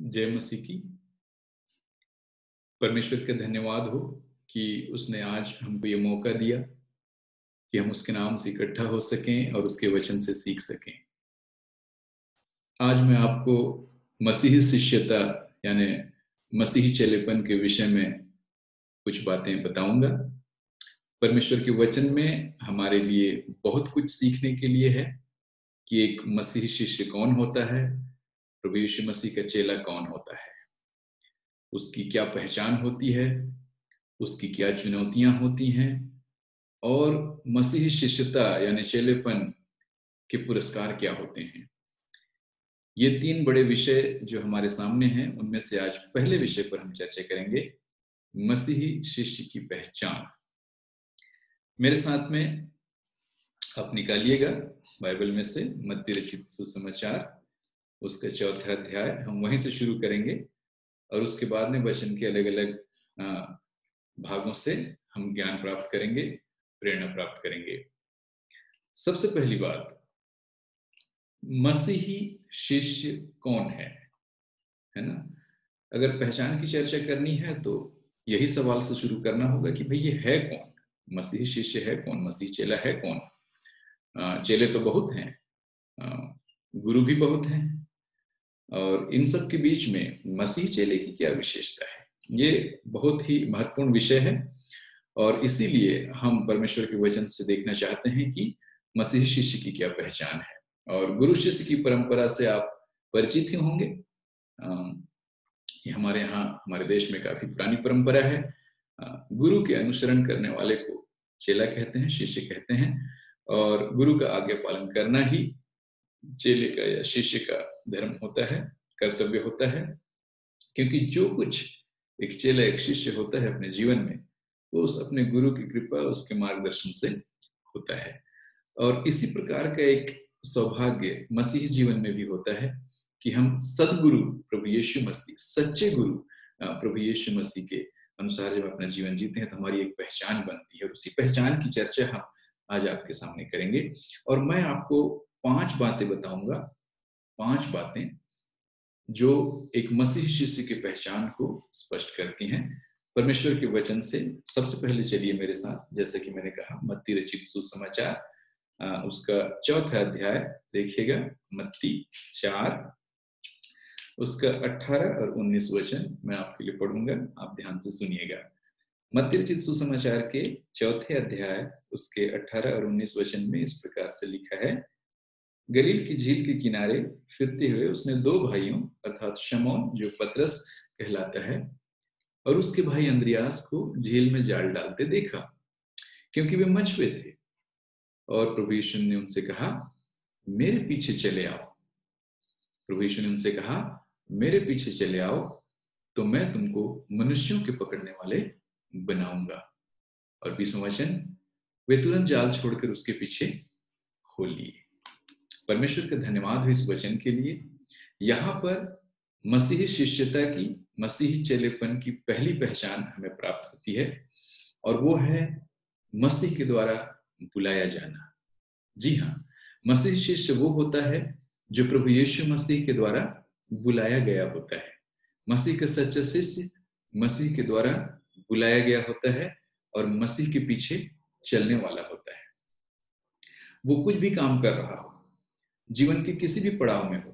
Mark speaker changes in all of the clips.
Speaker 1: जय मसीह की। परमेश्वर का धन्यवाद हो कि उसने आज हमको ये मौका दिया कि हम उसके नाम से इकट्ठा हो सकें और उसके वचन से सीख सकें। आज मैं आपको मसीही शिष्यता यानी मसीही चेलेपन के विषय में कुछ बातें बताऊंगा। परमेश्वर के वचन में हमारे लिए बहुत कुछ सीखने के लिए है कि एक मसीही शिष्य कौन होता है, प्रभु यीशु मसीह का चेला कौन होता है, उसकी क्या पहचान होती है, उसकी क्या चुनौतियां होती हैं और मसीही शिष्यता यानी चेलेपन के पुरस्कार क्या होते हैं। ये तीन बड़े विषय जो हमारे सामने हैं, उनमें से आज पहले विषय पर हम चर्चा करेंगे, मसीही शिष्य की पहचान। मेरे साथ में आप निकालिएगा बाइबल में से मत्ती रचित सुसमाचार, उसका 4था अध्याय। हम वहीं से शुरू करेंगे और उसके बाद में वचन के अलग अलग भागों से हम ज्ञान प्राप्त करेंगे, प्रेरणा प्राप्त करेंगे। सबसे पहली बात, मसीही शिष्य कौन है ना? अगर पहचान की चर्चा करनी है तो यही सवाल से शुरू करना होगा कि भाई ये है कौन, मसीही शिष्य है कौन, मसीह चेला है कौन। चेले तो बहुत हैं, गुरु भी बहुत हैं, और इन सब के बीच में मसीह चेले की क्या विशेषता है, ये बहुत ही महत्वपूर्ण विषय है। और इसीलिए हम परमेश्वर के वचन से देखना चाहते हैं कि मसीही शिष्य की क्या पहचान है। और गुरु शिष्य की परंपरा से आप परिचित ही होंगे। ये हमारे यहाँ, हमारे देश में काफी पुरानी परंपरा है। गुरु के अनुसरण करने वाले को चेला कहते हैं, शिष्य कहते हैं, और गुरु का आज्ञा पालन करना ही चेले का या शिष्य का धर्म होता है, कर्तव्य होता है। क्योंकि जो कुछ एक चेला, एक शिष्य होता है अपने जीवन में, वो उस अपने गुरु की कृपा, उसके मार्गदर्शन से होता है। और इसी प्रकार का एक सौभाग्य मसीह जीवन में भी होता है कि हम सदगुरु प्रभु यीशु मसीह, सच्चे गुरु प्रभु यीशु मसीह के अनुसार जब अपना जीवन जीते हैं तो हमारी एक पहचान बनती है। और उसी पहचान की चर्चा हम आज आपके सामने करेंगे। और मैं आपको 5 बातें बताऊंगा, 5 बातें जो एक मसीह शिष्य की पहचान को स्पष्ट करती हैं परमेश्वर के वचन से। सबसे पहले चलिए मेरे साथ, जैसे कि मैंने कहा, मत्ती रचित सुसमाचार उसका 4था अध्याय देखिएगा। मत्ती 4 उसका 18 और 19 वचन मैं आपके लिए पढ़ूंगा, आप ध्यान से सुनिएगा। मत्ती रचित सुसमाचार के 4थे अध्याय उसके 18 और 19 वचन में इस प्रकार से लिखा है, गलील की झील के किनारे फिरते हुए उसने 2 भाइयों अर्थात शमौन जो पतरस कहलाता है और उसके भाई अंद्रियास को झील में जाल डालते देखा, क्योंकि वे मछुए थे। और प्रभु यीशु ने उनसे कहा, मेरे पीछे चले आओ। प्रभु यीशु ने उनसे कहा, मेरे पीछे चले आओ, तो मैं तुमको मनुष्यों के पकड़ने वाले बनाऊंगा। और 20वां वचन, वे तुरंत जाल छोड़कर उसके पीछे हो लिए। परमेश्वर का धन्यवाद हो इस वचन के लिए। यहाँ पर मसीही शिष्यता की, मसीही चेलेपन की पहली पहचान हमें प्राप्त होती है, और वो है मसीह के द्वारा बुलाया जाना। जी हाँ, मसीह शिष्य वो होता है जो प्रभु यीशु मसीह के द्वारा बुलाया गया होता है। मसीह का सच्चा शिष्य मसीह के द्वारा बुलाया गया होता है और मसीह के पीछे चलने वाला होता है। वो कुछ भी काम कर रहा हो, जीवन के किसी भी पड़ाव में हो,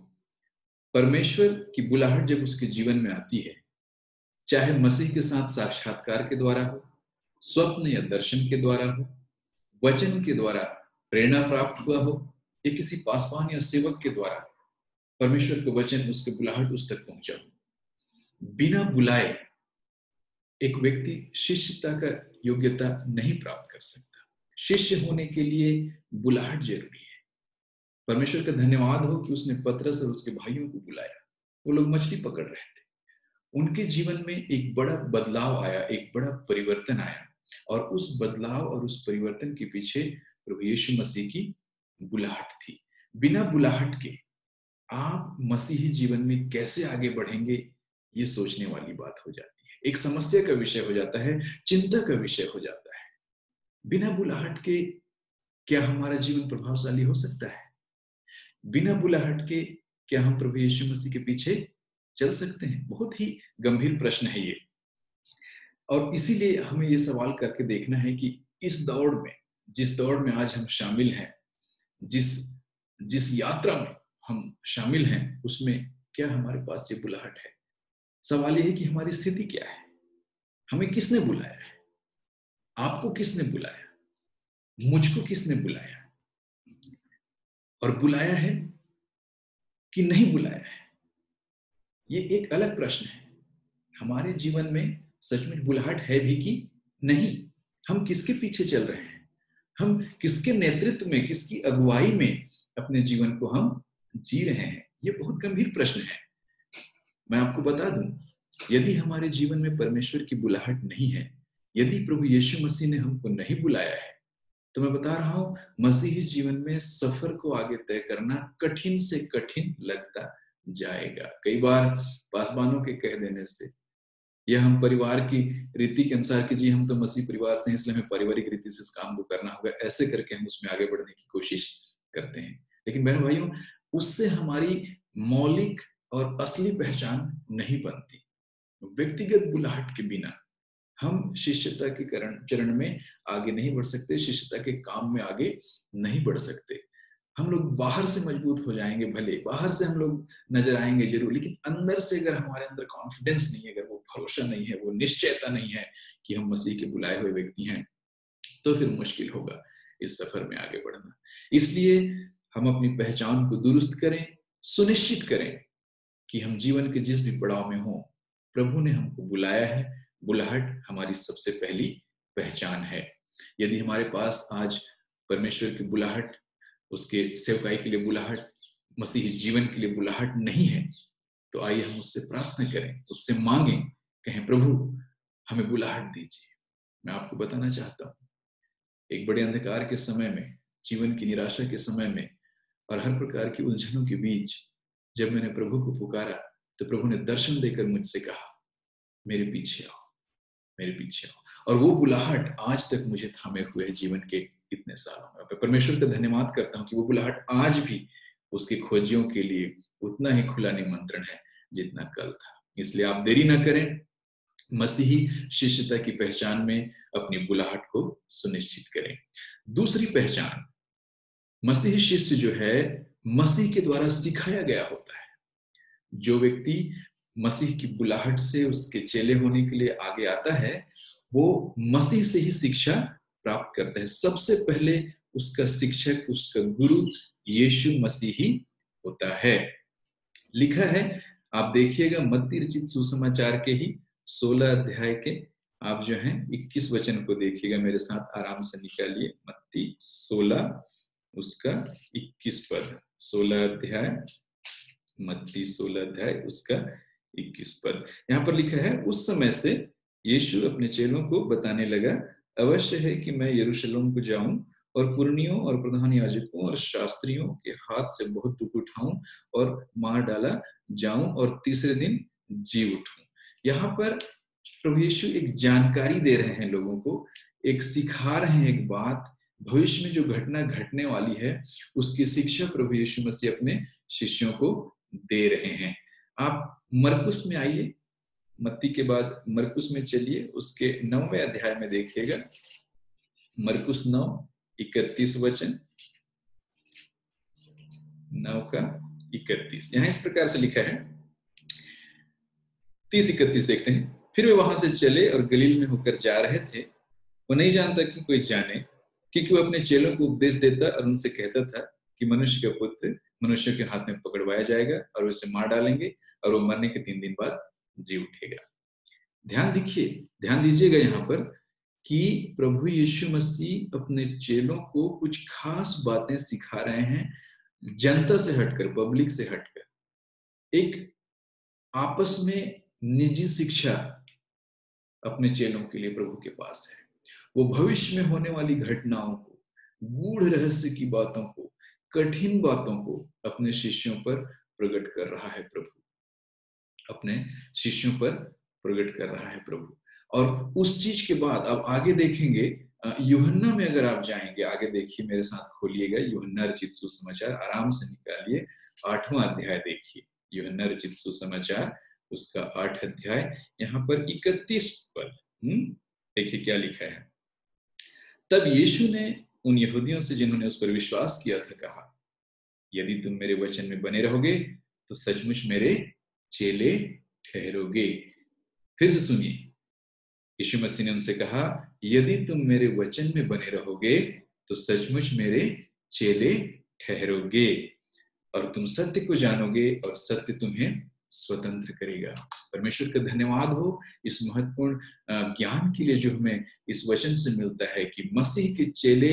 Speaker 1: परमेश्वर की बुलाहट जब उसके जीवन में आती है, चाहे मसीह के साथ साक्षात्कार के द्वारा हो, स्वप्न या दर्शन के द्वारा हो, वचन के द्वारा प्रेरणा प्राप्त हुआ हो, या किसी पासवान या सेवक के द्वारा परमेश्वर का वचन, उसके बुलाहट उस तक पहुंचा हो, बिना बुलाए एक व्यक्ति शिष्यता का योग्यता नहीं प्राप्त कर सकता। शिष्य होने के लिए बुलाहट जरूरी है। परमेश्वर का धन्यवाद हो कि उसने पतरस और उसके भाइयों को बुलाया। वो लोग मछली पकड़ रहे थे, उनके जीवन में एक बड़ा बदलाव आया, एक बड़ा परिवर्तन आया, और उस बदलाव और उस परिवर्तन के पीछे प्रभु यीशु मसीह की बुलाहट थी। बिना बुलाहट के आप मसीही जीवन में कैसे आगे बढ़ेंगे, ये सोचने वाली बात हो जाती है, एक समस्या का विषय हो जाता है, चिंता का विषय हो जाता है। बिना बुलाहट के क्या हमारा जीवन प्रभावशाली हो सकता है? बिना बुलाहट के क्या हम प्रभु यीशु मसीह के पीछे चल सकते हैं? बहुत ही गंभीर प्रश्न है ये। और इसीलिए हमें ये सवाल करके देखना है कि इस दौड़ में, जिस दौड़ में आज हम शामिल हैं, जिस जिस यात्रा में हम शामिल हैं, उसमें क्या हमारे पास ये बुलाहट है? सवाल ये है कि हमारी स्थिति क्या है? हमें किसने बुलाया है? आपको किसने बुलाया? मुझको किसने बुलाया? और बुलाया है कि नहीं बुलाया है? ये एक अलग प्रश्न है। हमारे जीवन में सचमुच बुलाहट है भी कि नहीं? हम किसके पीछे चल रहे हैं? हम किसके नेतृत्व में, किसकी अगुवाई में अपने जीवन को हम जी रहे हैं? ये बहुत गंभीर प्रश्न है। मैं आपको बता दूं, यदि हमारे जीवन में परमेश्वर की बुलाहट नहीं है, यदि प्रभु यीशु मसीह ने हमको नहीं बुलाया है, तो मैं बता रहा हूं, मसीही जीवन में सफर को आगे तय करना कठिन से कठिन लगता जाएगा। कई बार पासवानों के कह देने से, या हम परिवार की रीति के अनुसार कि जी हम तो मसीह परिवार से हैं, इसलिए हमें पारिवारिक रीति से इस काम को करना होगा, ऐसे करके हम उसमें आगे बढ़ने की कोशिश करते हैं। लेकिन बहन भाइयों, उससे हमारी मौलिक और असली पहचान नहीं बनती। व्यक्तिगत बुलाहट के बिना हम शिष्यता के चरण में आगे नहीं बढ़ सकते, शिष्यता के काम में आगे नहीं बढ़ सकते। हम लोग बाहर से मजबूत हो जाएंगे, भले बाहर से हम लोग नजर आएंगे जरूर, लेकिन अंदर से अगर हमारे अंदर कॉन्फिडेंस नहीं है, अगर वो भरोसा नहीं है, वो निश्चयता नहीं है कि हम मसीह के बुलाए हुए व्यक्ति हैं, तो फिर मुश्किल होगा इस सफर में आगे बढ़ना। इसलिए हम अपनी पहचान को दुरुस्त करें, सुनिश्चित करें कि हम जीवन के जिस भी पड़ाव में हो, प्रभु ने हमको बुलाया है। बुलाहट हमारी सबसे पहली पहचान है। यदि हमारे पास आज परमेश्वर की बुलाहट, उसके सेवकाई के लिए बुलाहट, मसीही जीवन के लिए बुलाहट नहीं है, तो आइए हम उससे प्रार्थना करें, उससे मांगें, कहें प्रभु हमें बुलाहट दीजिए। मैं आपको बताना चाहता हूँ, एक बड़े अंधकार के समय में, जीवन की निराशा के समय में और हर प्रकार की उलझनों के बीच जब मैंने प्रभु को पुकारा, तो प्रभु ने दर्शन देकर मुझसे कहा, मेरे पीछे आओ, मेरे पीछे आओ। और वो बुलाहट आज तक मुझे थामे हुए है जीवन के इतने सालों में। मैं परमेश्वर का धन्यवाद करता हूँ कि वो बुलाहट आज भी उसके खोजियों के लिए उतना ही खुला निमंत्रण है जितना कल था। इसलिए आप देरी ना करें, मसीही शिष्यता की पहचान में अपनी बुलाहट को सुनिश्चित करें। दूसरी पहचान, मसीही शिष्य जो है मसीह के द्वारा सिखाया गया होता है। जो व्यक्ति मसीह की बुलाहट से उसके चेले होने के लिए आगे आता है, वो मसीह से ही शिक्षा प्राप्त करता है। सबसे पहले उसका शिक्षक, उसका गुरु यीशु मसीह ही होता है। लिखा है, आप देखिएगा मत्ती रचित सुसमाचार के ही 16 अध्याय के आप जो हैं 21 वचन को देखिएगा, मेरे साथ आराम से निकालिए। मत्ती 16 उसका 21 पद, 16 अध्याय, मत्ती 16 अध्याय उसका 21 पद। यहाँ पर लिखा है, उस समय से यीशु अपने चेलों को बताने लगा, अवश्य है कि मैं यरूशलेम को जाऊं और पुरनियों और प्रधान याजकों और शास्त्रियों के हाथ से बहुत दुख उठाऊं और मार डाला जाऊं और तीसरे दिन जी उठूं। यहाँ पर प्रभु यीशु एक जानकारी दे रहे हैं लोगों को, एक सिखा रहे हैं एक बात, भविष्य में जो घटना घटने वाली है उसकी शिक्षा प्रभु यीशु मसीह अपने शिष्यों को दे रहे हैं। आप मरकुस में आइए, मत्ती के बाद मरकुस में चलिए, उसके 9वें अध्याय में देखिएगा, मरकुस 9:31 वचन, 9 का 31। यहां इस प्रकार से लिखा है, 30-31 देखते हैं। फिर वे वहां से चले और गलील में होकर जा रहे थे। वो नहीं जानता कि कोई जाने, क्योंकि वो अपने चेलों को उपदेश देता और उनसे कहता था कि मनुष्य का पुत्र मनुष्य के हाथ में पकड़वाया जाएगा और उसे मार डालेंगे और वो मरने के 3 दिन बाद जी उठेगा। ध्यान दीजिएगा यहाँ पर कि प्रभु यीशु मसीह अपने चेलों को कुछ खास बातें सिखा रहे हैं, जनता से हटकर, पब्लिक से हटकर। एक आपस में निजी शिक्षा अपने चेलों के लिए प्रभु के पास है। वो भविष्य में होने वाली घटनाओं को, गूढ़ रहस्य की बातों को, कठिन बातों को अपने शिष्यों पर प्रकट कर रहा है प्रभु, अपने शिष्यों पर प्रकट कर रहा है प्रभु। और उस चीज के बाद अब आगे देखेंगे, यूहन्ना में अगर आप जाएंगे, आगे देखिए, मेरे साथ खोलिएगा यूहन्ना रचित सुसमाचार, आराम से निकालिए, 8वां अध्याय देखिए, यूहन्ना रचित सुसमाचार उसका 8 अध्याय, यहाँ पर 31 पद। देखिए क्या लिखा है। तब यीशु ने उन यहूदियों से जिन्होंने उस पर विश्वास किया था कहा, यदि तुम मेरे वचन में बने रहोगे तो सचमुच मेरे चेले ठहरोगे। फिर से सुनिए, यीशु मसीह ने उनसे कहा, यदि तुम मेरे वचन में बने रहोगे तो सचमुच मेरे चेले ठहरोगे और तुम सत्य को जानोगे और सत्य तुम्हें स्वतंत्र करेगा। परमेश्वर का धन्यवाद हो इस महत्वपूर्ण ज्ञान के लिए जो हमें इस वचन से मिलता है कि मसीह के चेले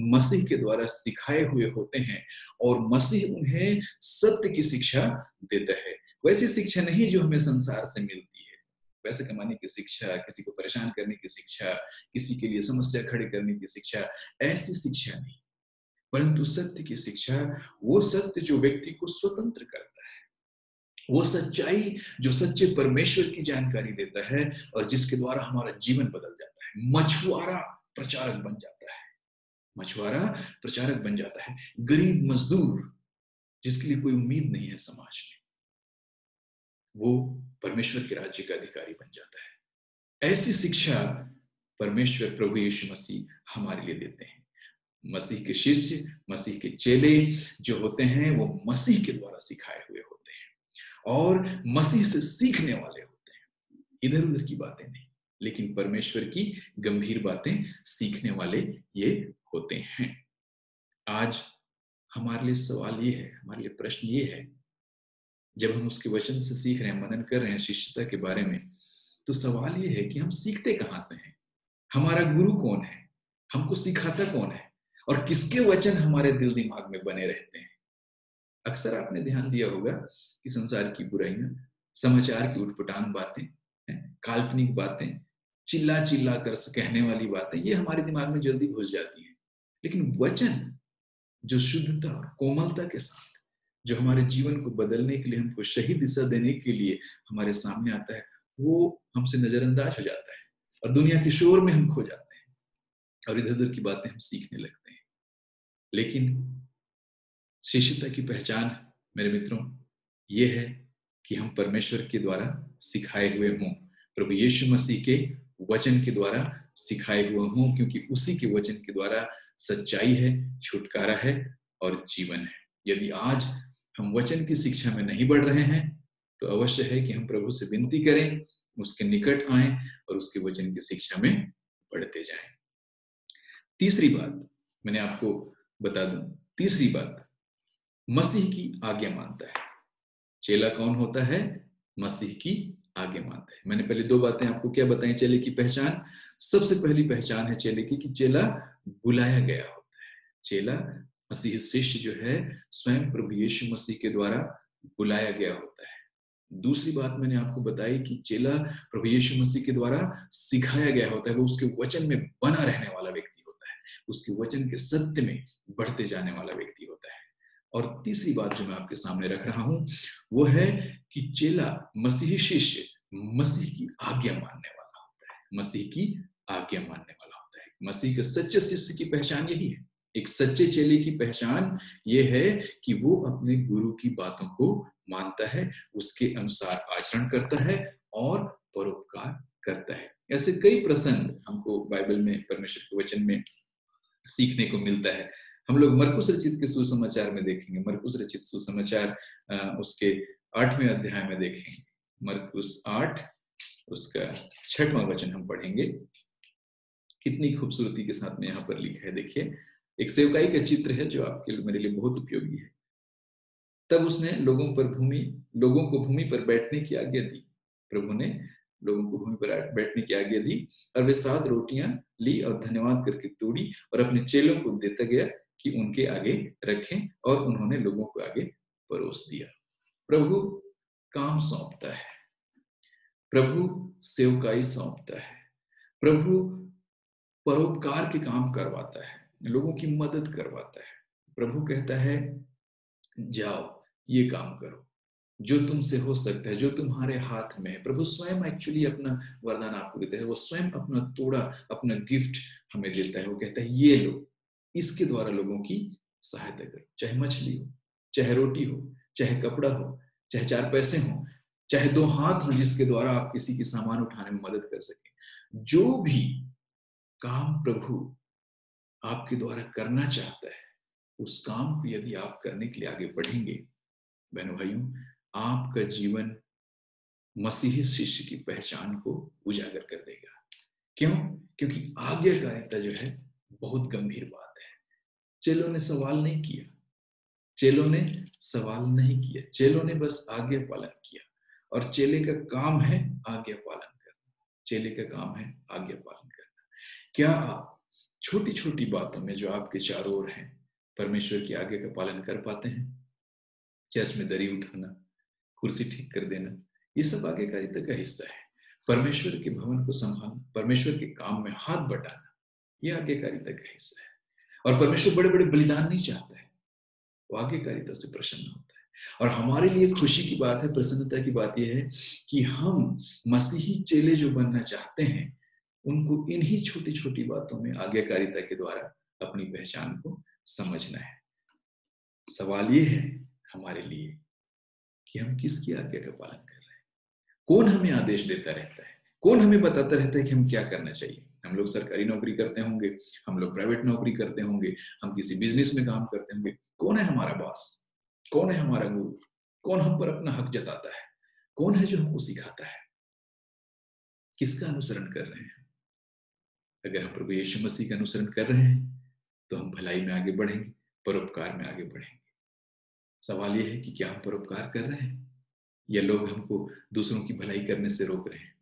Speaker 1: मसीह के द्वारा सिखाए हुए होते हैं और मसीह उन्हें सत्य की शिक्षा देता है। वैसी शिक्षा नहीं जो हमें संसार से मिलती है, पैसे कमाने की शिक्षा, किसी को परेशान करने की शिक्षा, किसी के लिए समस्या खड़ी करने की शिक्षा, ऐसी शिक्षा नहीं, परंतु सत्य की शिक्षा, वो सत्य जो व्यक्ति को स्वतंत्र करता है, वो सच्चाई जो सच्चे परमेश्वर की जानकारी देता है और जिसके द्वारा हमारा जीवन बदल जाता है। मछुआरा प्रचारक बन जाता है, मछुआरा प्रचारक बन जाता है। गरीब मजदूर जिसके लिए कोई उम्मीद नहीं है समाज में, वो परमेश्वर के राज्य का अधिकारी बन जाता है। ऐसी शिक्षा परमेश्वर प्रभु यीशु मसीह हमारे लिए देते हैं। मसीह के शिष्य, मसीह के चेले जो होते हैं वो मसीह के द्वारा सिखाए हुए होते हैं और मसीह से सीखने वाले होते हैं। इधर उधर की बातें नहीं, लेकिन परमेश्वर की गंभीर बातें सीखने वाले ये होते हैं। आज हमारे लिए सवाल ये है, हमारे लिए प्रश्न ये है, जब हम उसके वचन से सीख रहे हैं, मनन कर रहे हैं शिष्यता के बारे में, तो सवाल ये है कि हम सीखते कहाँ से हैं? हमारा गुरु कौन है? हमको सिखाता कौन है? और किसके वचन हमारे दिल दिमाग में बने रहते हैं? अक्सर आपने ध्यान दिया होगा कि संसार की बुराइयां, समाचार की उटपटांग बातें, काल्पनिक बातें, चिल्ला चिल्ला कर कहने वाली बातें, ये हमारे दिमाग में जल्दी घुस जाती हैं। लेकिन वचन जो शुद्धता और कोमलता के साथ, जो हमारे जीवन को बदलने के लिए, हमको सही दिशा देने के लिए हमारे सामने आता है, वो हमसे नजरअंदाज हो जाता है और दुनिया के शोर में हम खो जाते हैं और इधर उधर की बातें हम सीखने लगते हैं। लेकिन शिष्यता की पहचान मेरे मित्रों ये है कि हम परमेश्वर के द्वारा सिखाए हुए हों, प्रभु यीशु मसीह के वचन के द्वारा सिखाए हुए हों, क्योंकि उसी के वचन के द्वारा सच्चाई है, छुटकारा है और जीवन है। यदि आज हम वचन की शिक्षा में नहीं बढ़ रहे हैं तो अवश्य है कि हम प्रभु से विनती करें, उसके निकट आएं और उसके वचन की शिक्षा में बढ़ते जाएं। तीसरी बात मैंने आपको बता दूं, तीसरी बात, मसीह की आज्ञा मानता है। चेला कौन होता है? मसीह की आज्ञा मानता है। मैंने पहले दो बातें आपको क्या बताई चेले की पहचान। सबसे पहली पहचान है चेले की कि चेला बुलाया गया होता है। चेला मसीह शिष्य जो है स्वयं प्रभु यीशु मसीह के द्वारा बुलाया गया होता है। दूसरी बात मैंने आपको बताई कि चेला प्रभु यीशु मसीह के द्वारा सिखाया गया होता है, वो उसके वचन में बना रहने वाला व्यक्ति होता है, उसके वचन के सत्य में बढ़ते जाने वाला व्यक्ति होता है। और तीसरी बात जो मैं आपके सामने रख रहा हूं वो है कि चेला, मसीही शिष्य, मसीह की आज्ञा मानने वाला होता है, मसीह की आज्ञा मानने वाला होता है। मसीह के सच्चे शिष्य की पहचान यही है। एक सच्चे चेले की पहचान ये है कि वो अपने गुरु की बातों को मानता है, उसके अनुसार आचरण करता है और परोपकार करता है। ऐसे कई प्रसंग हमको बाइबल में, परमेश्वर के वचन में सीखने को मिलता है। हम लोग मरकुस रचित के सुसमाचार में देखेंगे, मरकुस रचित सुसमाचार उसके 8वें अध्याय में देखेंगे। मरकुस 8 उसका 6वां वचन हम पढ़ेंगे। कितनी खूबसूरती के साथ में यहाँ पर लिखा है, देखिए। एक सेवकाई का चित्र है जो आपके मेरे लिए बहुत उपयोगी है। तब उसने लोगों को भूमि पर बैठने की आज्ञा दी। प्रभु ने लोगों को भूमि पर बैठने की आज्ञा दी और वे 7 रोटियां ली और धन्यवाद करके तोड़ी और अपने चेलों को देता गया कि उनके आगे रखें, और उन्होंने लोगों को आगे परोस दिया। प्रभु काम सौंपता है, प्रभु सेवकाई सौंपता है, प्रभु परोपकार के काम करवाता है, लोगों की मदद करवाता है। प्रभु कहता है जाओ ये काम करो, जो तुमसे हो सकता है, जो तुम्हारे हाथ में है। प्रभु स्वयं एक्चुअली अपना वरदान आपको देता है, वो स्वयं अपना तोड़ा, अपना गिफ्ट हमें देता है। वो कहता है ये लो, इसके द्वारा लोगों की सहायता करो, चाहे मछली हो, चाहे रोटी हो, चाहे कपड़ा हो, चाहे 4 पैसे हो, चाहे 2 हाथ हो जिसके द्वारा आप किसी की सामान उठाने में मदद कर सकें। जो भी काम प्रभु आपके द्वारा करना चाहता है, उस काम को यदि आप करने के लिए आगे बढ़ेंगे, बहनों भाइयों, आपका जीवन मसीही शिष्य की पहचान को उजागर कर देगा। क्यों? क्योंकि आज्ञाकारिता जो है बहुत गंभीर बात है। चेलों ने सवाल नहीं किया, चेलों ने सवाल नहीं किया, चेलों ने बस आज्ञा पालन किया। और चेले का काम है आज्ञा पालन करना, चेले का काम है आज्ञा पालन करना। क्या आप छोटी छोटी बातों में जो आपके चारों ओर हैं, परमेश्वर की आज्ञा का पालन कर पाते हैं? चर्च में दरी उठाना, कुर्सी ठीक कर देना, ये सब आज्ञाकारिता का हिस्सा है। परमेश्वर के भवन को संभालना, परमेश्वर के काम में हाथ बटाना, ये आज्ञाकारिता का हिस्सा है। और परमेश्वर बड़े बड़े बलिदान नहीं चाहता है, वो आज्ञाकारिता से प्रसन्न होता है। और हमारे लिए खुशी की बात है, प्रसन्नता की बात यह है कि हम मसीही चेले जो बनना चाहते हैं, उनको इन्हीं छोटी छोटी बातों में आज्ञाकारिता के द्वारा अपनी पहचान को समझना है। सवाल ये है हमारे लिए कि हम किसकी आज्ञा का पालन कर रहे हैं? कौन हमें आदेश देता रहता है? कौन हमें बताता रहता है कि हम क्या करना चाहिए? हम लोग सरकारी नौकरी करते होंगे, हम लोग प्राइवेट नौकरी करते होंगे, हम किसी बिजनेस में काम करते होंगे। कौन है हमारा बॉस? कौन है हमारा गुरु? कौन हम पर अपना हक जताता है? कौन है जो हमको सिखाता है? किसका अनुसरण कर रहे हैं? अगर हम प्रभु यीशु मसीह का अनुसरण कर रहे हैं तो हम भलाई में आगे बढ़ेंगे, परोपकार में आगे बढ़ेंगे। सवाल यह है कि क्या हम परोपकार कर रहे हैं या लोग हमको दूसरों की भलाई करने से रोक रहे हैं?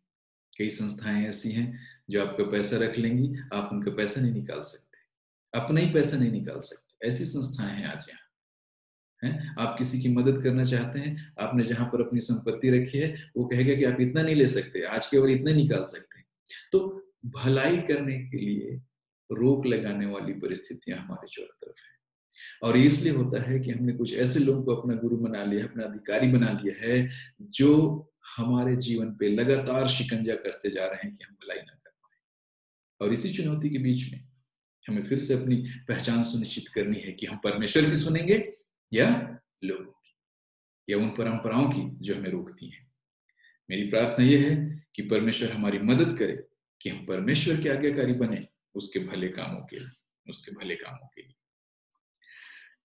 Speaker 1: कई संस्थाएं ऐसी हैं जो आपका पैसा रख लेंगी, आप उनका पैसा नहीं निकाल सकते, अपना ही पैसा नहीं निकाल सकते। ऐसी संस्थाएं हैं आज यहाँ, हैं? आप किसी की मदद करना चाहते हैं, आपने जहां पर अपनी संपत्ति रखी है, वो कहेगा कि आप इतना नहीं ले सकते, आज केवल इतना निकाल सकते हैं। तो भलाई करने के लिए रोक लगाने वाली परिस्थितियां हमारे चारों तरफ है। और इसलिए होता है कि हमने कुछ ऐसे लोगों को अपना गुरु बना लिया, अपना अधिकारी बना लिया है, जो हमारे जीवन पे लगातार शिकंजा कसते जा रहे हैं कि हम भलाई ना कर पाए। और इसी चुनौती के बीच में हमें फिर से अपनी पहचान सुनिश्चित करनी है कि हम परमेश्वर की सुनेंगे या लोगों की, या उन परंपराओं की जो हमें रोकती हैं। मेरी प्रार्थना यह है कि परमेश्वर हमारी मदद करे कि हम परमेश्वर के आज्ञाकारी बने, उसके भले कामों के लिए, उसके भले कामों के लिए।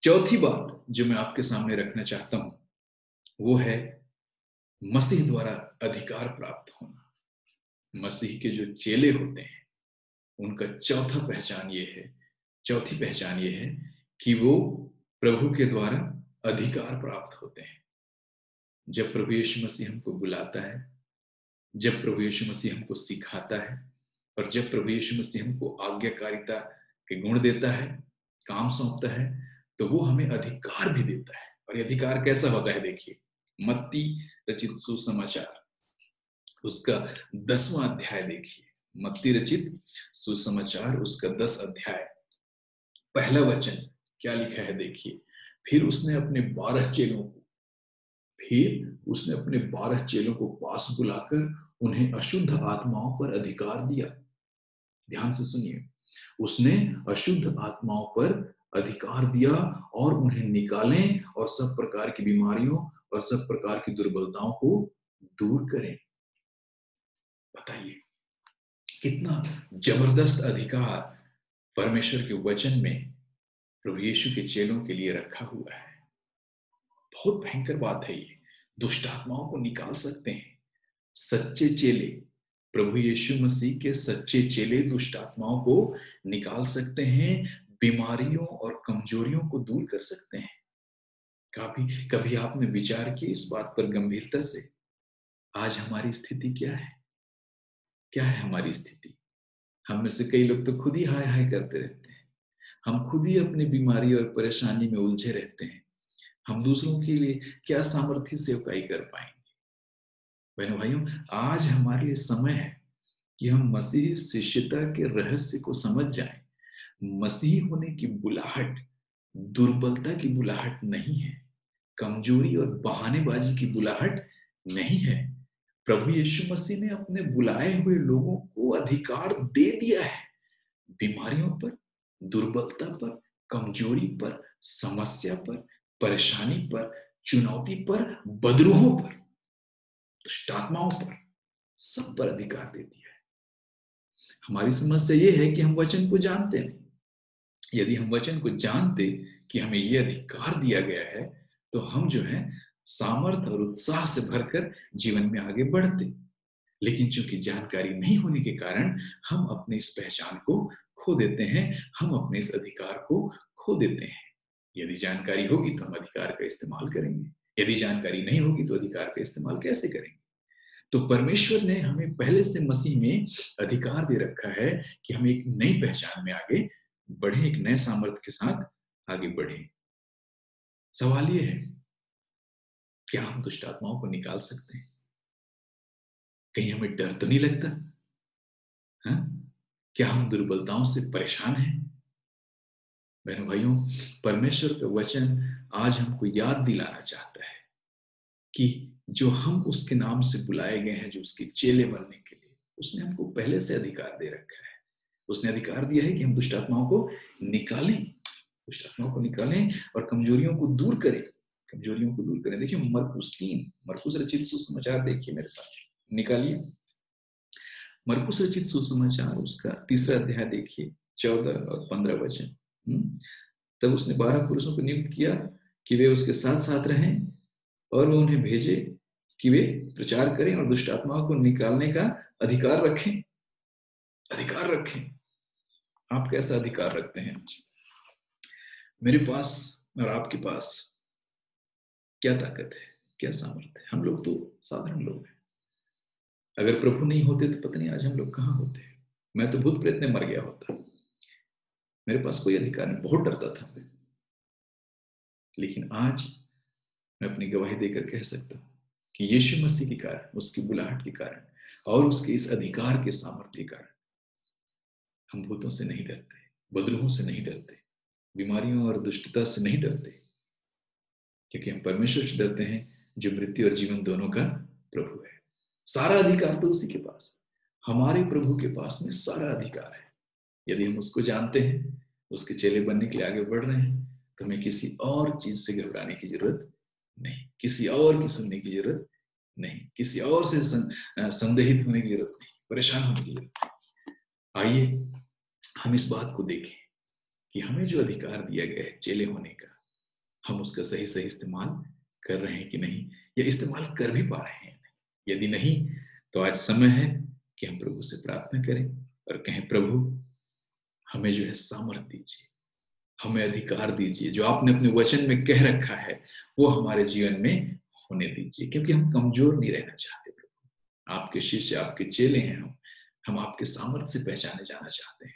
Speaker 1: चौथी बात जो मैं आपके सामने रखना चाहता हूं, वो है मसीह द्वारा अधिकार प्राप्त होना। मसीह के जो चेले होते हैं, उनका चौथी पहचान ये है कि वो प्रभु के द्वारा अधिकार प्राप्त होते हैं। जब प्रभु यीशु मसीह हमको बुलाता है, जब प्रभु यीशु मसीह हमको सिखाता है, और जब प्रभु यीशु मसीह हमको आज्ञाकारिता के गुण देता है, काम सौंपता है, तो वो हमें अधिकार भी देता है। और ये अधिकार कैसा होता है? देखिए, मत्ती रचित सुसमाचार उसका 10वां अध्याय देखिए। मत्ती रचित सुसमाचार उसका 10 अध्याय, पहला वचन क्या लिखा है देखिए। फिर उसने अपने 12 चेलों को पास बुलाकर उन्हें अशुद्ध आत्माओं पर अधिकार दिया। ध्यान से सुनिए, उसने अशुद्ध आत्माओं पर अधिकार दिया और उन्हें निकालें और सब प्रकार की बीमारियों और सब प्रकार की दुर्बलताओं को दूर करें। बताइए कितना जबरदस्त अधिकार परमेश्वर के वचन में प्रभु यीशु के चेलों के लिए रखा हुआ है। बहुत भयंकर बात है ये। दुष्ट आत्माओं को निकाल सकते हैं सच्चे चेले। प्रभु यीशु मसीह के सच्चे चेले दुष्ट आत्माओं को निकाल सकते हैं, बीमारियों और कमजोरियों को दूर कर सकते हैं। कभी आपने विचार किया इस बात पर गंभीरता से? आज हमारी स्थिति क्या है? क्या है हमारी स्थिति? हम में से कई लोग तो खुद ही हाय हाय करते रहते हैं। हम खुद ही अपनी बीमारी और परेशानी में उलझे रहते हैं। हम दूसरों के लिए क्या सामर्थ्य सेवकाई कर पाएंगे? बहनों भाइयों, आज हमारे लिए समय है कि हम मसीह शिष्यता के रहस्य को समझ जाएं। मसीह होने की बुलाहट दुर्बलता की बुलाहट नहीं है, कमजोरी और बहानेबाजी की बुलाहट नहीं है। प्रभु यीशु मसीह ने अपने बुलाए हुए लोगों को अधिकार दे दिया है बीमारियों पर, दुर्बलता पर, कमजोरी पर, समस्या पर, परेशानी पर, चुनौती पर, बदरूहों पर। दुष्ट आत्माओं पर, सब पर अधिकार दे दिया है। हमारी समस्या ये है कि हम वचन को जानते नहीं। यदि हम वचन को जानते कि हमें ये अधिकार दिया गया है, तो हम जो है सामर्थ और उत्साह से भरकर जीवन में आगे बढ़ते। लेकिन चूंकि जानकारी नहीं होने के कारण हम अपने इस पहचान को खो देते हैं, हम अपने इस अधिकार को खो देते हैं। यदि जानकारी होगी तो हम अधिकार का इस्तेमाल करेंगे, यदि जानकारी नहीं होगी तो अधिकार का इस्तेमाल कैसे करेंगे? तो परमेश्वर ने हमें पहले से मसीह में अधिकार दे रखा है कि हम एक नई पहचान में आगे बढ़े, एक नए सामर्थ्य के साथ आगे बढ़े। सवाल ये है, क्या हम दुष्ट आत्माओं को निकाल सकते हैं? कहीं हमें डर तो नहीं लगता? हाँ? क्या हम दुर्बलताओं से परेशान हैं? बहनों भाइयों, परमेश्वर का वचन आज हमको याद दिलाना चाहता है कि जो हम उसके नाम से बुलाए गए हैं, जो उसके चेले बनने के लिए, उसने हमको पहले से अधिकार दे रखा है। उसने अधिकार दिया है कि हम दुष्ट आत्माओं को निकालें, दुष्ट आत्माओं को निकालें और कमजोरियों को दूर करें, कमजोरियों को दूर करें। देखिए मरकुस रचित सुसमाचार देखिए मेरे साथ, निकालिए मरकुस रचित सुसमाचार, उसका 3 अध्याय देखिए, 14 और 15 वचन। तब उसने 12 पुरुषों को नियुक्त किया कि वे उसके साथ साथ रहें और वो उन्हें भेजे कि वे प्रचार करें और दुष्ट आत्माओं को निकालने का अधिकार रखें। अधिकार रखें। आप कैसा अधिकार रखते हैं आज? मेरे पास और आपके पास क्या ताकत है, क्या सामर्थ्य है? हम लोग तो साधारण लोग हैं। अगर प्रभु नहीं होते तो पता नहीं आज हम लोग कहाँ होते। मैं तो भूत प्रेत में मर गया होता। मेरे पास कोई अधिकार नहीं, बहुत डरता था मैं। लेकिन आज मैं अपनी गवाही देकर कह सकता हूँ कि यीशु मसीह के कारण, उसकी बुलाहट के कारण और उसके इस अधिकार के सामर्थ्य के कारण हम भूतों से नहीं डरते, बदरूहों से नहीं डरते, बीमारियों और दुष्टता से नहीं डरते, क्योंकि हम परमेश्वर से डरते हैं जो मृत्यु और जीवन दोनों का प्रभु है। सारा अधिकार तो उसी के पास है। हमारे प्रभु के पास में सारा अधिकार है। यदि हम उसको जानते हैं, उसके चेले बनने के लिए आगे बढ़ रहे हैं, तो हमें किसी और चीज से घबराने की जरूरत नहीं, किसी और की सुनने की जरूरत नहीं, किसी और से संदेहित होने की जरूरत नहीं, परेशान होने की जरूरत नहीं। आइए हम इस बात को देखें कि हमें जो अधिकार दिया गया है चेले होने का, हम उसका सही सही इस्तेमाल कर रहे हैं कि नहीं, या इस्तेमाल कर भी पा रहे हैं। यदि नहीं, तो आज समय है कि हम प्रभु से प्रार्थना करें और कहें, प्रभु हमें जो है सामर्थ दीजिए, हमें अधिकार दीजिए, जो आपने अपने वचन में कह रखा है वो हमारे जीवन में होने दीजिए, क्योंकि हम कमजोर नहीं रहना चाहते। प्रभु आपके शिष्य, आपके चेले हैं हम आपके सामर्थ्य से पहचाने जाना चाहते हैं।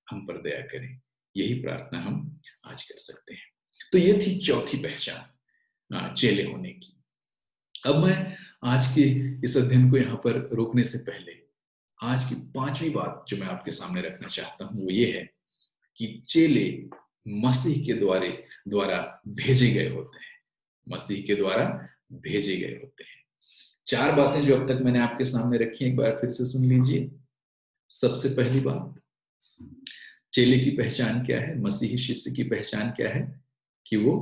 Speaker 1: हम पर दया करें, यही प्रार्थना हम आज कर सकते हैं। तो ये थी चौथी पहचान चेले होने की। अब मैं आज के इस अध्ययन को यहाँ पर रोकने से पहले आज की 5वीं बात जो मैं आपके सामने रखना चाहता हूँ वो ये है कि चेले मसीह के द्वारा भेजे गए होते हैं। मसीह के द्वारा भेजे गए होते हैं। 4 बातें जो अब तक मैंने आपके सामने रखी, एक बार फिर से सुन लीजिए। सबसे पहली बात, चेले की पहचान क्या है, मसीही शिष्य की पहचान क्या है? कि वो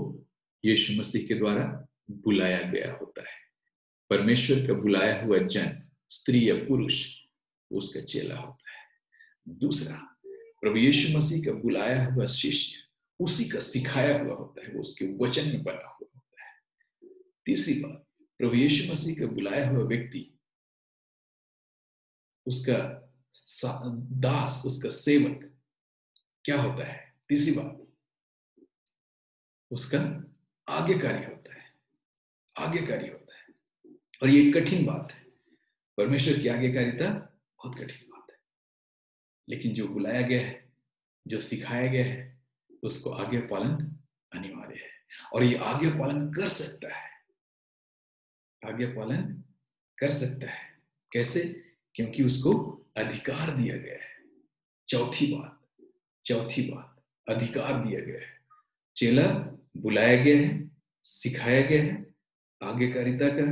Speaker 1: यीशु मसीह के द्वारा बुलाया गया होता है। परमेश्वर का बुलाया हुआ जन, स्त्री या पुरुष, उसका चेला होता है। दूसरा, प्रभु यीशु मसीह का बुलाया हुआ शिष्य उसी का सिखाया हुआ होता है, वो उसके वचन में बना हुआ होता है। तीसरी बात, प्रभु यीशु मसीह का बुलाया हुआ व्यक्ति, उसका दास, उसका सेवक क्या होता है? तीसरी बात, उसका आज्ञाकारी होता है, आज्ञाकारी होता है। और ये कठिन बात है, परमेश्वर की आज्ञाकारिता बहुत कठिन बात है, लेकिन जो बुलाया गया है, जो सिखाया गया है, उसको आज्ञा पालन अनिवार्य है। और ये आज्ञा पालन कर सकता है, आज्ञा पालन कर सकता है। कैसे? क्योंकि उसको अधिकार दिया गया है। चौथी बात, अधिकार दिया गया है। चेला बुलाया गया है, सिखाया गया है, आज्ञाकारिता का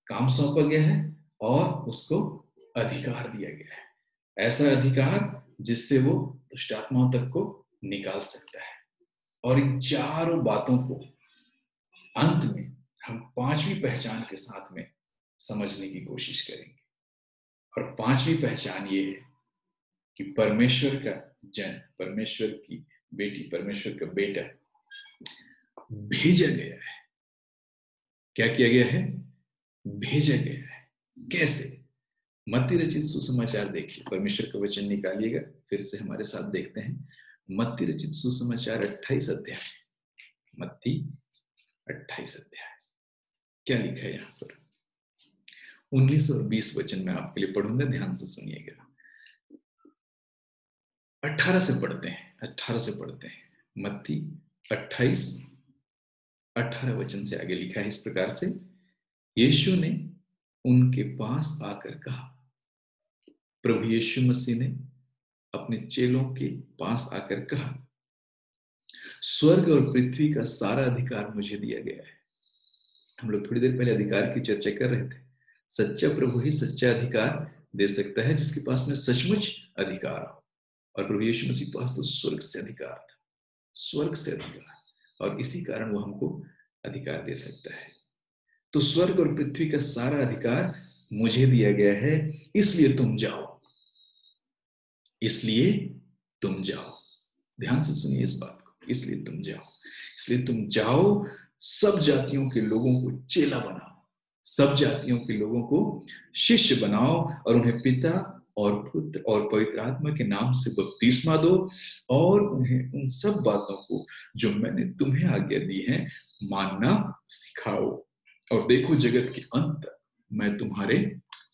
Speaker 1: काम सौंपा गया है और उसको अधिकार दिया गया है। ऐसा अधिकार जिससे वो दुष्ट आत्माओं तक को निकाल सकता है। और इन चारों बातों को अंत में हम 5वीं पहचान के साथ में समझने की कोशिश करेंगे। और पांचवी पहचान ये है कि परमेश्वर का जन, परमेश्वर की बेटी, परमेश्वर का बेटा भेजा गया है। क्या किया गया है? भेजा गया है। कैसे? मत्ती रचित सुसमाचार देखिए, परमेश्वर का वचन निकालिएगा, फिर से हमारे साथ देखते हैं। मत्ती रचित सुसमाचार 28 अध्याय, मत्ती 28 अध्याय, क्या लिखा है यहां पर? 19 और 20 वचन में आपके लिए पढ़ूंगा, ध्यान से सुनिएगा। 18 से पढ़ते हैं, 18 से पढ़ते हैं। मत्ती 28 18 वचन से आगे लिखा है इस प्रकार से, यीशु ने उनके पास आकर कहा, प्रभु यीशु मसीह ने अपने चेलों के पास आकर कहा, स्वर्ग और पृथ्वी का सारा अधिकार मुझे दिया गया है। हम लोग थोड़ी देर पहले अधिकार की चर्चा कर रहे थे। सच्चा प्रभु ही सच्चा अधिकार दे सकता है, जिसके पास में सचमुच अधिकार हो। और प्रभु यीशु मसीह के पास तो स्वर्ग से अधिकार था, स्वर्ग से अधिकार, और इसी कारण वो हमको अधिकार दे सकता है। तो स्वर्ग और पृथ्वी का सारा अधिकार मुझे दिया गया है, इसलिए तुम जाओ, इसलिए तुम जाओ। ध्यान से सुनिए इस बात को, इसलिए तुम जाओ, इसलिए तुम जाओ, सब जातियों के लोगों को चेला बनाओ, सब जातियों के लोगों को शिष्य बनाओ, और उन्हें पिता और पुत्र और पवित्र आत्मा के नाम से बपतिस्मा दो, और उन्हें उन सब बातों को जो मैंने तुम्हें आज्ञा दी है मानना सिखाओ, और देखो जगत के अंत तक मैं तुम्हारे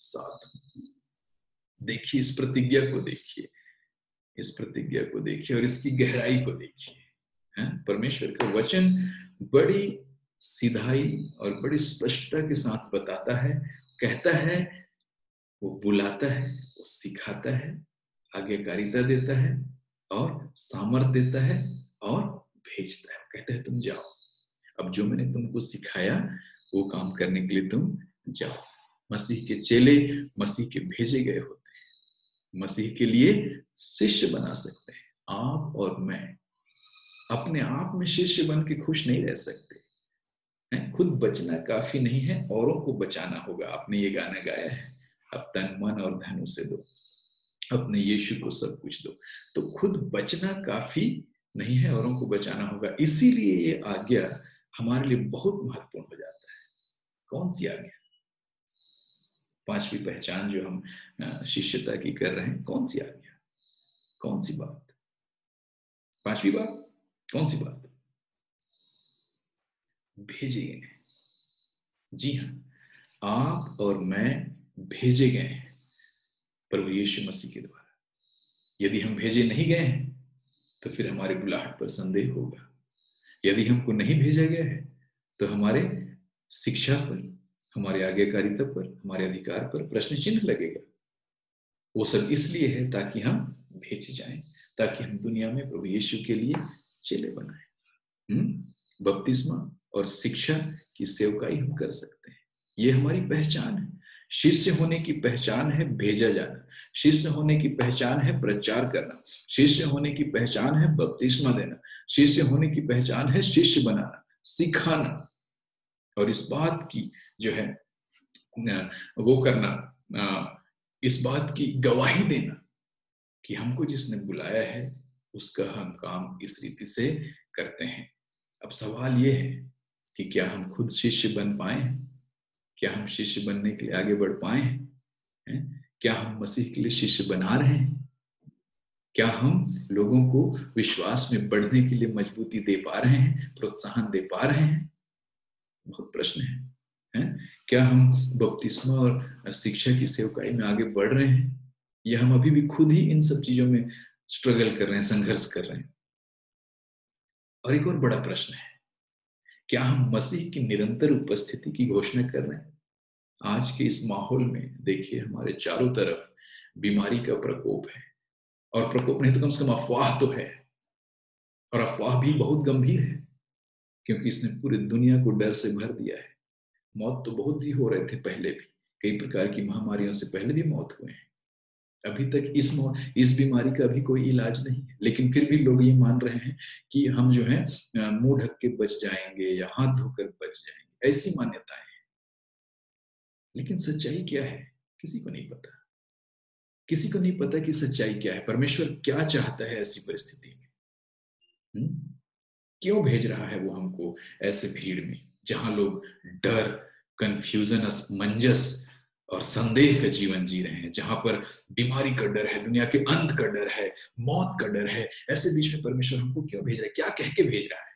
Speaker 1: साथ हूं। देखिए इस प्रतिज्ञा को, देखिए इस प्रतिज्ञा को देखिए, और इसकी गहराई को देखिए। परमेश्वर का वचन बड़ी सीधाई और बड़ी स्पष्टता के साथ बताता है, कहता है, वो बुलाता है, वो सिखाता है, आज्ञाकारिता देता है, और सामर्थ देता है, और भेजता है। कहता है तुम जाओ, अब जो मैंने तुमको सिखाया वो काम करने के लिए तुम जाओ। मसीह के चेले मसीह के भेजे गए होते हैं, मसीह के लिए शिष्य बना सकते हैं। आप और मैं अपने आप में शिष्य बन के खुश नहीं रह सकते हैं। खुद बचना काफी नहीं है, औरों को बचाना होगा। आपने ये गाना गाया है, अब तन मन और धन उसे दो, अपने यीशु को सब कुछ दो। तो खुद बचना काफी नहीं है, औरों को बचाना होगा। इसीलिए ये आज्ञा हमारे लिए बहुत महत्वपूर्ण हो जाता है। कौन सी आज्ञा? पांचवी पहचान जो हम शिष्यता की कर रहे हैं, कौन सी आज्ञा, कौन सी बात? पांचवी बात कौन सी बात? भेजे गए हैं। जी हाँ, आप और मैं भेजे गए हैं प्रभु यीशु मसीह के द्वारा। यदि हम भेजे नहीं गए हैं तो फिर हमारे बुलाहट पर संदेह होगा। यदि हमको नहीं भेजा गया है तो हमारे शिक्षा पर, हमारे आज्ञाकारिता पर, हमारे अधिकार पर प्रश्न चिन्ह लगेगा। वो सब इसलिए है ताकि हम भेजे जाएं, ताकि हम दुनिया में प्रभु यीशु के लिए चेले बनाएं। बपतिस्मा और शिक्षा की सेवकाई हम कर सकते हैं। ये हमारी पहचान है। शिष्य होने की पहचान है भेजा जाना, शिष्य होने की पहचान है प्रचार करना, शिष्य होने की पहचान है बपतिस्मा देना, शिष्य होने की पहचान है शिष्य बनाना, सिखाना, और इस बात की जो है वो करना, इस बात की गवाही देना कि हमको जिसने बुलाया है उसका हम काम इस रीति से करते हैं। अब सवाल ये है कि क्या हम खुद शिष्य बन पाए हैं? क्या हम शिष्य बनने के लिए आगे बढ़ पाए हैं? क्या हम मसीह के लिए शिष्य बना रहे हैं? क्या हम लोगों को विश्वास में बढ़ने के लिए मजबूती दे पा रहे हैं, प्रोत्साहन दे पा रहे हैं? बहुत प्रश्न है? क्या हम बपतिस्मा और शिक्षा की सेवकाई में आगे बढ़ रहे हैं, या हम अभी भी खुद ही इन सब चीजों में स्ट्रगल कर रहे हैं, संघर्ष कर रहे हैं? और एक और बड़ा प्रश्न है, क्या हम मसीह की निरंतर उपस्थिति की घोषणा कर रहे हैं? आज के इस माहौल में देखिए, हमारे चारों तरफ बीमारी का प्रकोप है, और प्रकोप नहीं तो कम से कम अफवाह तो है, और अफवाह भी बहुत गंभीर है, क्योंकि इसने पूरी दुनिया को डर से भर दिया है। मौत तो बहुत भी हो रहे थे पहले भी, कई प्रकार की महामारियों से पहले भी मौत हुए हैं। अभी तक इस बीमारी का भी कोई इलाज नहीं है, लेकिन फिर भी लोग ये मान रहे हैं कि हम जो है मुंह ढक के बच जाएंगे या हाथ धोकर बच जाएंगे। ऐसी मान्यताएं हैं। लेकिन सच्चाई क्या है किसी को नहीं पता। किसी को नहीं पता कि सच्चाई क्या है, परमेश्वर क्या चाहता है ऐसी परिस्थिति में। क्यों भेज रहा है वो हमको ऐसे भीड़ में जहां लोग डर, कंफ्यूजन, असमंजस और संदेह का जीवन जी रहे हैं, जहां पर बीमारी का डर है, दुनिया के अंत का डर है, मौत का डर है। ऐसे बीच में परमेश्वर हमको क्यों भेज रहा है, क्या कह के भेज रहा है?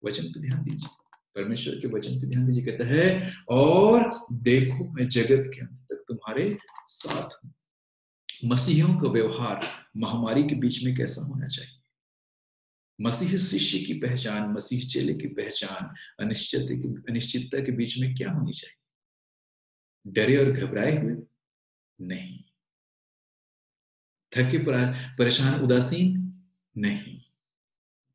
Speaker 1: वचन पे ध्यान दीजिए, परमेश्वर के वचन पे ध्यान दीजिए। कहता है, और देखो मैं जगत के अंत तक तुम्हारे साथ हूं। मसीहियों का व्यवहार महामारी के बीच में कैसा होना चाहिए? मसीह शिष्य की पहचान, मसीह चेले की पहचान अनिश्चितता के बीच में क्या होनी चाहिए? डरे और घबराए हुए नहीं, थके परेशान उदासीन नहीं।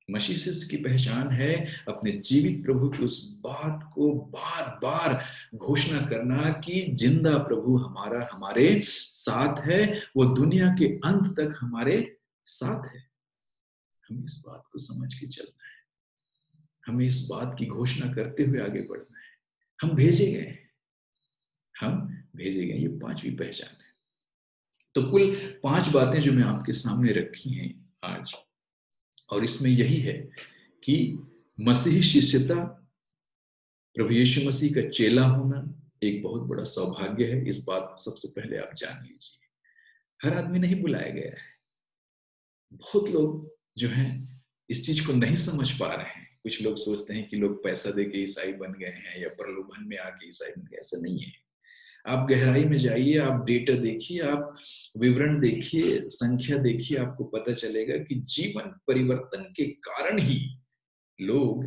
Speaker 1: मसीह शिष्य की पहचान है अपने जीवित प्रभु की उस बात को बार बार घोषणा करना कि जिंदा प्रभु हमारा हमारे साथ है, वो दुनिया के अंत तक हमारे साथ है। हमें इस बात को समझ के चलना है, हमें इस बात की घोषणा करते हुए आगे बढ़ना है। हम भेजे गए हैं, हम भेजे गए। ये पांचवी पहचान है। तो कुल 5 बातें जो मैं आपके सामने रखी हैं आज, और इसमें यही है कि मसीही शिष्यता, प्रभु यीशु मसीह का चेला होना एक बहुत बड़ा सौभाग्य है। इस बात को सबसे पहले आप जान लीजिए। हर आदमी नहीं बुलाया गया है। बहुत लोग जो हैं इस चीज को नहीं समझ पा रहे हैं। कुछ लोग सोचते हैं कि लोग पैसा दे के ईसाई बन गए हैं या प्रलोभन में आके ईसाई बन गए। ऐसा नहीं है। आप गहराई में जाइए, आप डेटा देखिए, आप विवरण देखिए, संख्या देखिए, आपको पता चलेगा कि जीवन परिवर्तन के कारण ही लोग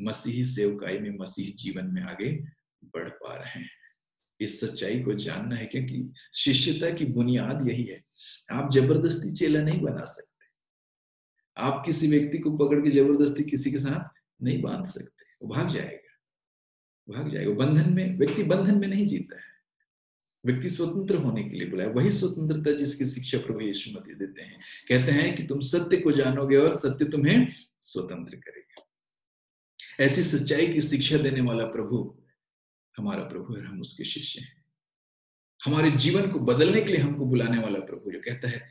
Speaker 1: मसीही सेवकाई में, मसीह जीवन में आगे बढ़ पा रहे हैं। इस सच्चाई को जानना है, क्योंकि शिष्यता की बुनियाद यही है। आप जबरदस्ती चेला नहीं बना सकते। आप किसी व्यक्ति को पकड़ के जबरदस्ती किसी के साथ नहीं बांध सकते। वो भाग जाएगा, भाग जाएगा। बंधन में, व्यक्ति बंधन में नहीं जीता है। व्यक्ति स्वतंत्र होने के लिए बुलाया। वही स्वतंत्रता जिसकी शिक्षा प्रभु यीशु मसीह देते हैं। कहते हैं कि तुम सत्य को जानोगे और सत्य तुम्हें स्वतंत्र करेगा। ऐसी सच्चाई की शिक्षा देने वाला प्रभु हमारा प्रभु है, हम उसके शिष्य हैं। हमारे जीवन को बदलने के लिए हमको बुलाने वाला प्रभु जो कहता है,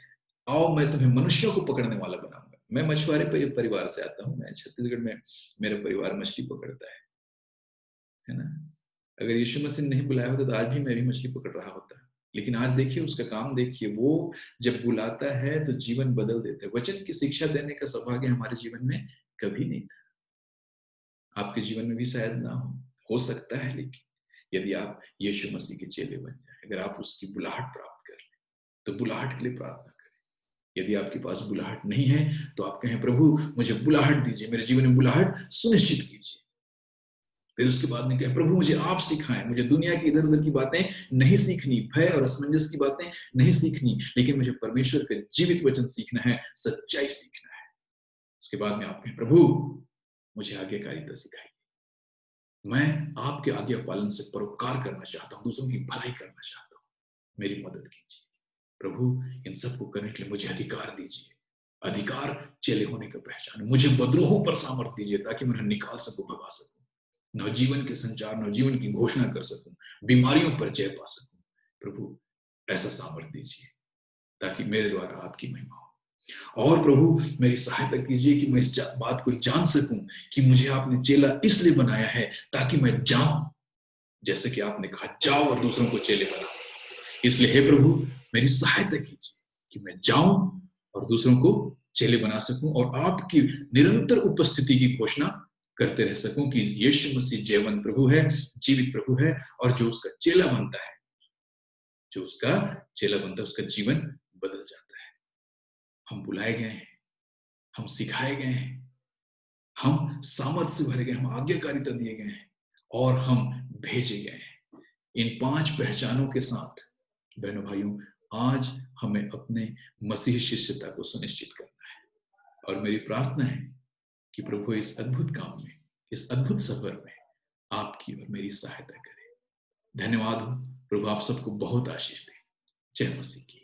Speaker 1: आओ मैं तुम्हें मनुष्यों को पकड़ने वाला बनाऊंगा। मैं मछुआरे परिवार से आता हूं। मैं छत्तीसगढ़ में, मेरा परिवार मछली पकड़ता है ना। अगर यीशु मसीह ने नहीं बुलाया होता तो आज भी मैं भी मछली पकड़ रहा होता। लेकिन आज देखिए उसका काम देखिए, वो जब बुलाता है तो जीवन बदल देता है। वचन की शिक्षा देने का सौभाग्य हमारे जीवन में कभी नहीं था। आपके जीवन में भी शायद ना हो सकता है, लेकिन यदि आप यीशु मसीह के चेले बन जाए, अगर आप उसकी बुलाहट प्राप्त कर लें, तो बुलाहट के लिए प्रार्थना करें। यदि आपके पास बुलाहट नहीं है तो आप कहें, प्रभु मुझे बुलाहट दीजिए, मेरे जीवन में बुलाहट सुनिश्चित कीजिए। फिर उसके बाद में कहे, प्रभु मुझे आप सिखाएं, मुझे दुनिया की इधर उधर की बातें नहीं सीखनी, भय और असमंजस की बातें नहीं सीखनी, लेकिन मुझे परमेश्वर का जीवित वचन सीखना है, सच्चाई सीखना है। उसके बाद में आप कहें, प्रभु मुझे आज्ञाकारिता सिखाइए। मैं आपके आज्ञा पालन से परोपकार करना चाहता हूँ, दूसरों की भलाई करना चाहता हूँ, मेरी मदद कीजिए। प्रभु इन सबको करने के लिए मुझे अधिकार दीजिए। अधिकार चेले होने का पहचान। मुझे बदरूहों पर सामर्थ दीजिए ताकि मैं उन्हें निकाल सकूं, भगा सकूं, नवजीवन के संचार, नवजीवन की घोषणा कर सकूं, बीमारियों पर जय पा सकूं। प्रभु ऐसा सामर्थ दीजिए ताकि मेरे द्वारा आपकी महिमा हो। और प्रभु मेरी सहायता कीजिए कि मैं इस बात को जान सकूं कि मुझे आपने चेला इसलिए बनाया है ताकि मैं जाऊं, जैसे कि आपने कहा जाओ और दूसरों को चेले बनाओ। इसलिए हे प्रभु मेरी सहायता कीजिए कि मैं जाऊं और दूसरों को चेले बना सकूं और आपकी निरंतर उपस्थिति की घोषणा करते रह सकूं कि यीशु मसीह जीवंत प्रभु है, जीवित प्रभु है, और जो उसका चेला बनता है, जो उसका चेला बनता है, उसका जीवन बदल जाता है। हम बुलाए गए हैं, हम सिखाए गए हैं, हम सामर्थ्य से भरे गए, हम आज्ञाकारिता दिए गए हैं और हम भेजे गए हैं। इन 5 पहचानों के साथ बहनों भाइयों, आज हमें अपने मसीह शिष्यता को सुनिश्चित करना है। और मेरी प्रार्थना है कि प्रभु इस अद्भुत काम में, इस अद्भुत सफर में आपकी और मेरी सहायता करे। धन्यवाद हो प्रभु, आप सबको बहुत आशीष दे। जय मसीह की।